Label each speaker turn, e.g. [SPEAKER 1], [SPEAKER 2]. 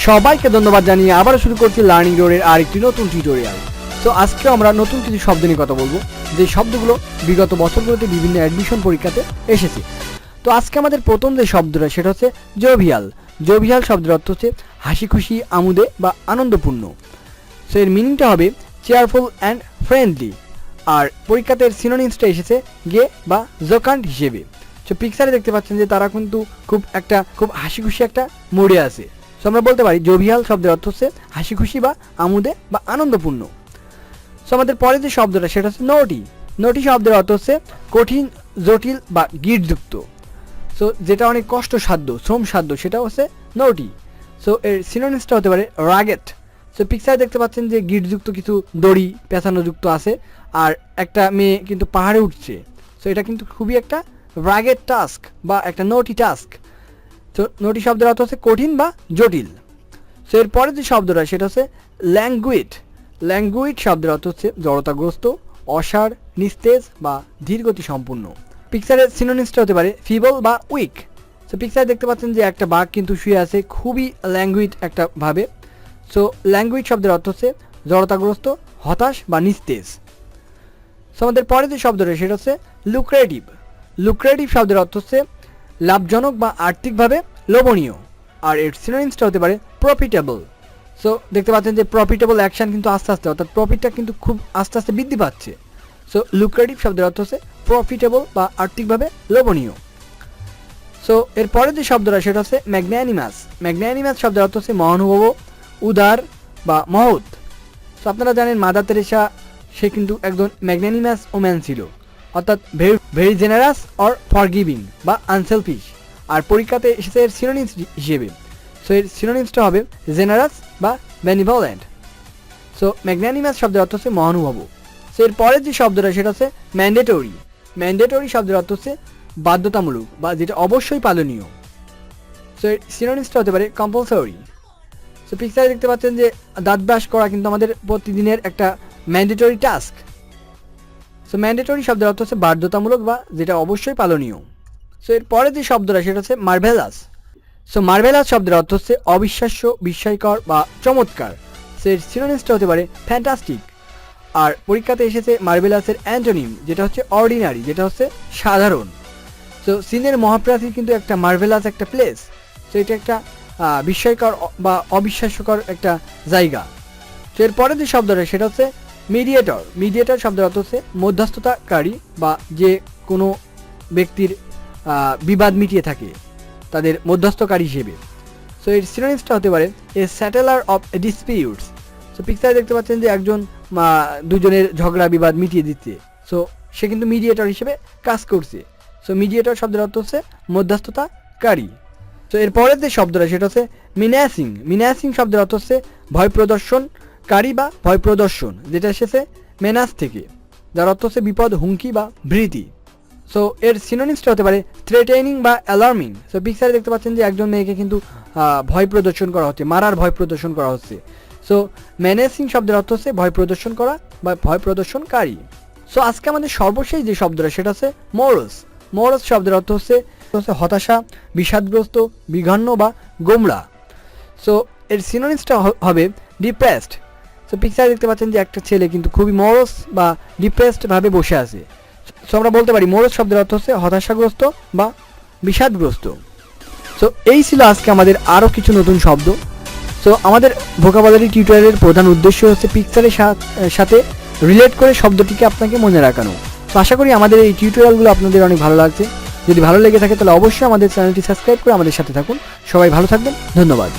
[SPEAKER 1] সবাইকে ধন্যবাদ জানিয়ে আবারও শুরু করছি লার্নিং রোডের আরেকটি নতুন টিউটোরিয়াল। তো আজকে আমরা নতুন কিছু শব্দ নিয়ে কথা বলবো, যে শব্দগুলো বিগত বছরগুলোতে বিভিন্ন অ্যাডমিশন পরীক্ষাতে এসেছে। তো আজকে আমাদের প্রথম যে শব্দটা সেটা হচ্ছে জোভিয়াল। জোভিয়াল শব্দের অর্থ হচ্ছে হাসি খুশি, আমোদে বা আনন্দপূর্ণ। সো এর মিনিংটা হবে চেয়ারফুল অ্যান্ড ফ্রেন্ডলি। আর পরীক্ষাতে সিনোনিমসটা এসেছে গে বা জোকান্ট হিসেবে। তো পিকচারে দেখতে পাচ্ছেন যে তারা কিন্তু খুব হাসি খুশি একটা মোড়ে আছে। সো আমরা বলতে পারি জোভিয়াল শব্দের অর্থ হচ্ছে হাসি খুশি বা আমোদে বা আনন্দপূর্ণ। সো আমাদের পরে যে শব্দটা সেটা হচ্ছে নোটি। নোটি শব্দের অর্থ হচ্ছে কঠিন, জটিল বা গিটযুক্ত। সো যেটা অনেক কষ্টসাধ্য, শ্রমসাধ্য, সেটা হচ্ছে নোটি। সো এর সিনোনিমসটা হতে পারে রাগেট। সো পিকচারে দেখতে পাচ্ছেন যে গিটযুক্ত কিছু দড়ি পেঁচানো যুক্ত আছে, আর একটা মেয়ে কিন্তু পাহাড়ে উঠছে। সো এটা কিন্তু খুবই একটা রাগেট টাস্ক বা একটা নোটি টাস্ক। তো নোটি শব্দের অর্থ হচ্ছে কঠিন বা জটিল। সো এর পরে যে শব্দটা সেটা হচ্ছে ল্যাঙ্গুইড। ল্যাঙ্গুইড শব্দের অর্থ হচ্ছে জড়তাগ্রস্ত, অসাড়, নিস্তেজ বা ধীরগতি সম্পূর্ণ। পিকচারের সিনোনিমসটা হতে পারে ফিবল বা উইক। সো পিকচারে দেখতে পাচ্ছেন যে একটা বাঘ কিন্তু শুয়ে আছে খুবই ল্যাঙ্গুইড একটা ভাবে। সো ল্যাঙ্গুইড শব্দের অর্থ হচ্ছে জড়তাগ্রস্ত, হতাশ বা নিস্তেজ। সো আমাদের পরে যে শব্দটা সেটা হচ্ছে লুক্রেটিভ। লুক্রেটিভ শব্দের অর্থ হচ্ছে লাভজনক বা আর্থিকভাবে লোভনীয়। আর এর সিনোনিমসটা হতে পারে প্রফিটেবল। সো দেখতে পাচ্ছেন যে প্রফিটেবল অ্যাকশন কিন্তু আস্তে আস্তে, অর্থাৎ প্রফিটটা কিন্তু খুব আস্তে আস্তে বৃদ্ধি পাচ্ছে। সো লুক্রেটিভ শব্দের অর্থ হচ্ছে প্রফিটেবল বা আর্থিকভাবে লোভনীয়। সো এর পরে যে শব্দটা সেটা হচ্ছে ম্যাগন্যানিমাস। ম্যাগন্যানিমাস শব্দের অর্থ হচ্ছে মহানুভব, উদার বা মহৎ। সো আপনারা জানেন মাদার তেরেসা সে কিন্তু একজন ম্যাগন্যানিমাস ওম্যান ছিল, অর্থাৎ ভেরি জেনারাস অর ফরগিভিং বা আনসেলফিশ। আর পরীক্ষাতে এসেছে এর সিনোনিমস হিসেবে। সো এর সিনোনিমসটা হবে জেনারাস বা বেনিভোলেন্ট। সো ম্যাগন্যানিমাস শব্দের অর্থ হচ্ছে মহানুভব। সো এর পরের যে শব্দটা সেটা হচ্ছে ম্যান্ডেটরি। ম্যান্ডেটরি শব্দের অর্থ হচ্ছে বাধ্যতামূলক বা যেটা অবশ্যই পালনীয়। সো এর সিনোনিমসটা হতে পারে কম্পালসরি। সো পিকচারে দেখতে পাচ্ছেন যে দাঁত ব্রাশ করা কিন্তু আমাদের প্রতিদিনের একটা ম্যান্ডেটরি টাস্ক। সো ম্যান্ডেটরি শব্দের অর্থ হচ্ছে বাধ্যতামূলক বা যেটা অবশ্যই পালনীয়। সো এর পরে যে শব্দটা সেটা হচ্ছে মার্ভেলাস। সো মার্ভেলাস শব্দের অর্থ হচ্ছে অবিশ্বাস্য, বিস্ময়কর বা চমৎকার। সো এর সিনোনিমসটা হতে পারে ফ্যান্টাস্টিক। আর পরীক্ষাতে এসেছে মার্ভেলাসের অ্যান্টোনিম, যেটা হচ্ছে অর্ডিনারি, যেটা হচ্ছে সাধারণ। সো চীনের মহাপ্রাচীর কিন্তু একটা মার্ভেলাস একটা প্লেস। সো এটা একটা বিস্ময়কর বা অবিশ্বাস্যকর একটা জায়গা। তো এর পরে যে শব্দটা সেটা হচ্ছে মিডিয়েটর। মিডিয়েটর শব্দের অর্থ হচ্ছে মধ্যস্থতাকারী বা যে কোনো ব্যক্তির বিবাদ মিটিয়ে থাকে তাদের মধ্যস্থকারী হিসেবে। সো এর সিনোনিমসটা হতে পারে এ স্যাটেলার অফ ডিসপিউটস। সো পিকচারে দেখতে পাচ্ছেন যে একজন দুজনের ঝগড়া বিবাদ মিটিয়ে দিচ্ছে। সো সে কিন্তু মিডিয়েটর হিসেবে কাজ করছে। সো মিডিয়েটর শব্দের অর্থ হচ্ছে মধ্যস্থতাকারী। তো এর পরের যে শব্দটা সেটা হচ্ছে মিনাসিং। মিনাসিং শব্দের অর্থ হচ্ছে ভয় প্রদর্শনকারী বা ভয় প্রদর্শন, যেটা এসেছে মেনাস থেকে, যার অর্থ হচ্ছে বিপদ, হুমকি বা ভীতি। সো এর সিনোনিমসটা হতে পারে থ্রেটেনিং বা অ্যালার্মিং। সো পিকচারে দেখতে পাচ্ছেন যে একজন মেয়েকে কিন্তু ভয় প্রদর্শন করা হচ্ছে, মারার ভয় প্রদর্শন করা হচ্ছে। সো মেনেসিং শব্দের অর্থ হচ্ছে ভয় প্রদর্শন করা বা ভয় প্রদর্শনকারী। সো আজকে আমাদের সর্বশেষ যে শব্দটা সেটা হচ্ছে মোরস। মোরস শব্দের অর্থ হচ্ছে হতাশা, বিষাদগ্রস্ত, বিঘ্ন বা গোমরা। সো এর সিনোনিমসটা হবে ডিপ্রেসড। সো পিকচারে দেখতে পাচ্ছেন যে একটা ছেলে কিন্তু খুবই মোরস বা ডিপ্রেসড ভাবে বসে আছে। সো আমরা বলতে পারি মোরস শব্দের অর্থ হচ্ছে হতাশাগ্রস্ত বা বিষাদগ্রস্ত। সো এই ছিল আজকে আমাদের আরও কিছু নতুন শব্দ। সো আমাদের ভোকাবুলারি টিউটোরিয়ালের প্রধান উদ্দেশ্য হচ্ছে পিকচারের সাথে রিলেট করে শব্দটিকে আপনাকে মনে রাখানো। তো আশা করি আমাদের এই টিউটোরিয়ালগুলো আপনাদের অনেক ভালো লাগছে। যদি ভালো লেগে থাকে তাহলে অবশ্যই আমাদের চ্যানেলটি সাবস্ক্রাইব করে আমাদের সাথে থাকুন। সবাই ভালো থাকবেন, ধন্যবাদ।